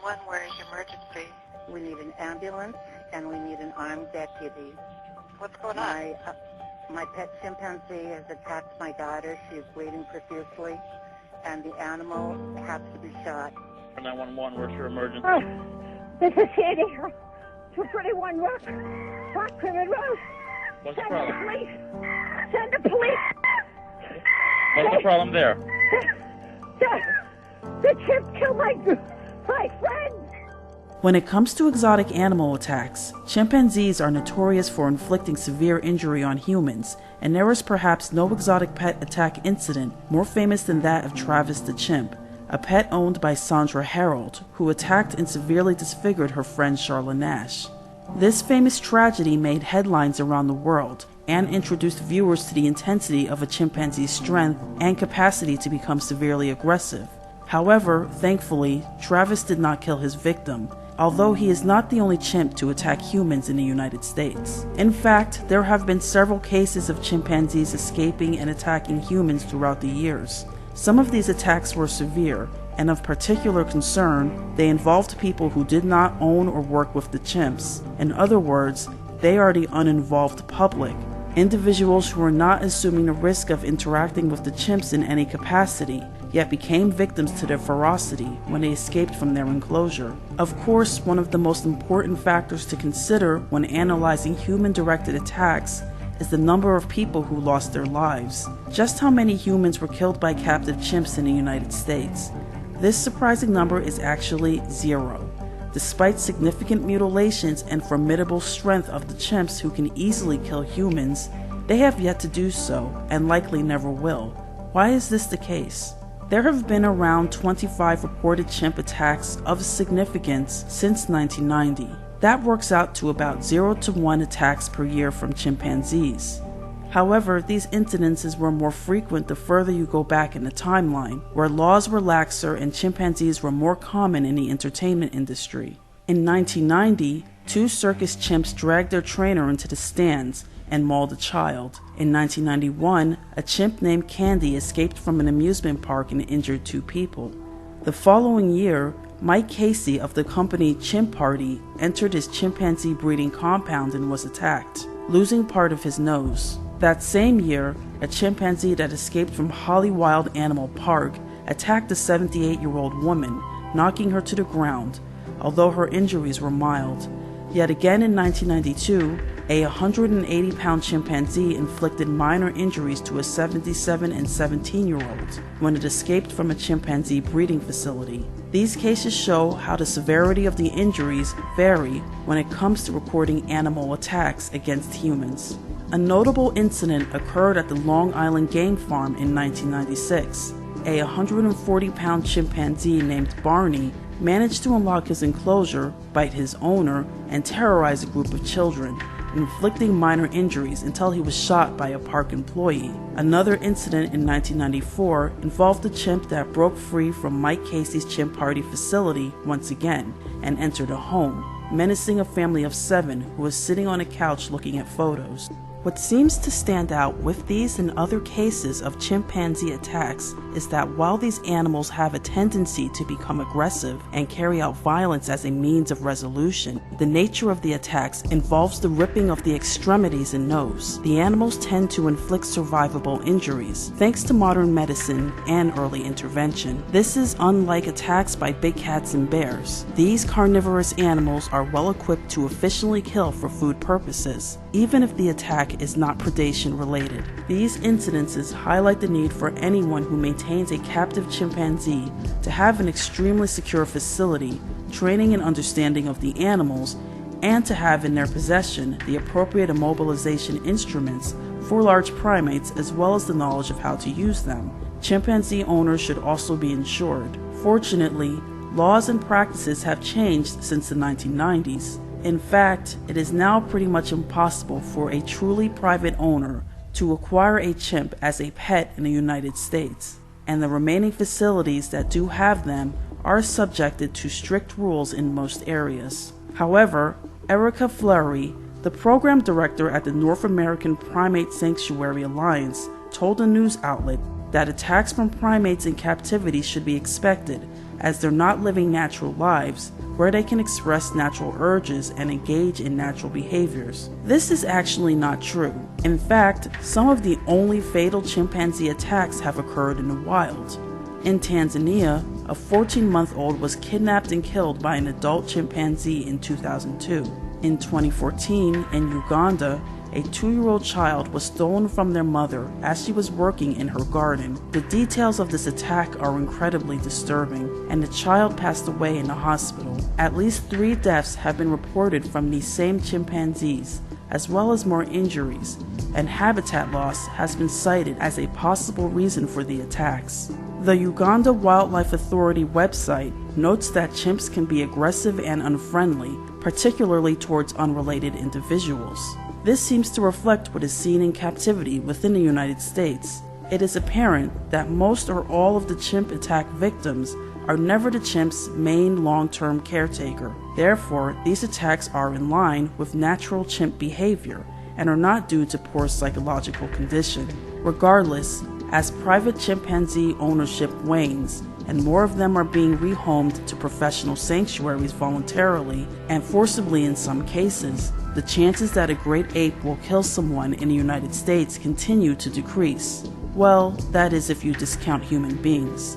911, where is your emergency? We need an ambulance, and we need an armed deputy. What's going on? My pet chimpanzee has attacked my daughter. She is bleeding profusely, and the animal has to be shot. 911, where's your emergency? This is Sandy. 221 Rock Crimin Road. What's the Send problem? the police. Send the police. What's the problem there? The chimp killed my friend. When it comes to exotic animal attacks, chimpanzees are notorious for inflicting severe injury on humans, and there is perhaps no exotic pet attack incident more famous than that of Travis the chimp, a pet owned by Sandra Harold, who attacked and severely disfigured her friend Charla Nash. This famous tragedy made headlines around the world and introduced viewers to the intensity of a chimpanzee's strength and capacity to become severely aggressive. However, thankfully, Travis did not kill his victim, although he is not the only chimp to attack humans in the United States. In fact, there have been several cases of chimpanzees escaping and attacking humans throughout the years. Some of these attacks were severe, and of particular concern, they involved people who did not own or work with the chimps. In other words, they are the uninvolved public, individuals who are not assuming the risk of interacting with the chimps in any capacity, yet became victims to their ferocity when they escaped from their enclosure. Of course, one of the most important factors to consider when analyzing human-directed attacks is the number of people who lost their lives. Just how many humans were killed by captive chimps in the United States? This surprising number is actually 0. Despite significant mutilations and formidable strength of the chimps who can easily kill humans, they have yet to do so, and likely never will. Why is this the case? There have been around 25 reported chimp attacks of significance since 1990. That works out to about 0 to 1 attacks per year from chimpanzees. However, these incidences were more frequent the further you go back in the timeline, where laws were laxer and chimpanzees were more common in the entertainment industry. In 1990, 2 circus chimps dragged their trainer into the stands and mauled a child. In 1991, a chimp named Candy escaped from an amusement park and injured 2 people. The following year, Mike Casey of the company Chimp Party entered his chimpanzee breeding compound and was attacked, losing part of his nose. That same year, a chimpanzee that escaped from Holly Wild Animal Park attacked a 78-year-old woman, knocking her to the ground, although her injuries were mild. Yet again in 1992, a 180-pound chimpanzee inflicted minor injuries to a 77 and 17-year-old when it escaped from a chimpanzee breeding facility. These cases show how the severity of the injuries vary when it comes to recording animal attacks against humans. A notable incident occurred at the Long Island Game Farm in 1996. A 140-pound chimpanzee named Barney managed to unlock his enclosure, bite his owner, and terrorize a group of children, inflicting minor injuries until he was shot by a park employee. Another incident in 1994 involved a chimp that broke free from Mike Casey's Chimp Party facility once again and entered a home, menacing a family of 7 who was sitting on a couch looking at photos. What seems to stand out with these and other cases of chimpanzee attacks is that while these animals have a tendency to become aggressive and carry out violence as a means of resolution, the nature of the attacks involves the ripping of the extremities and nose. The animals tend to inflict survivable injuries, thanks to modern medicine and early intervention. This is unlike attacks by big cats and bears. These carnivorous animals are well equipped to efficiently kill for food purposes, even if the attack is not predation related. These incidences highlight the need for anyone who maintains a captive chimpanzee to have an extremely secure facility, training and understanding of the animals, and to have in their possession the appropriate immobilization instruments for large primates as well as the knowledge of how to use them. Chimpanzee owners should also be insured. Fortunately, laws and practices have changed since the 1990s. In fact, it is now pretty much impossible for a truly private owner to acquire a chimp as a pet in the United States, and the remaining facilities that do have them are subjected to strict rules in most areas. However, Erica Fleury, the program director at the North American Primate Sanctuary Alliance, told a news outlet that attacks from primates in captivity should be expected, as they're not living natural lives where they can express natural urges and engage in natural behaviors. This is actually not true. In fact, some of the only fatal chimpanzee attacks have occurred in the wild. In Tanzania, a 14-month-old was kidnapped and killed by an adult chimpanzee in 2002. In 2014, in Uganda, a 2-year-old child was stolen from their mother as she was working in her garden. The details of this attack are incredibly disturbing, and the child passed away in a hospital. At least 3 deaths have been reported from these same chimpanzees, as well as more injuries, and habitat loss has been cited as a possible reason for the attacks. The Uganda Wildlife Authority website notes that chimps can be aggressive and unfriendly, particularly towards unrelated individuals. This seems to reflect what is seen in captivity within the United States. It is apparent that most or all of the chimp attack victims are never the chimp's main long-term caretaker. Therefore, these attacks are in line with natural chimp behavior and are not due to poor psychological condition. Regardless, as private chimpanzee ownership wanes and more of them are being rehomed to professional sanctuaries voluntarily and forcibly in some cases, the chances that a great ape will kill someone in the United States continue to decrease. Well, that is if you discount human beings.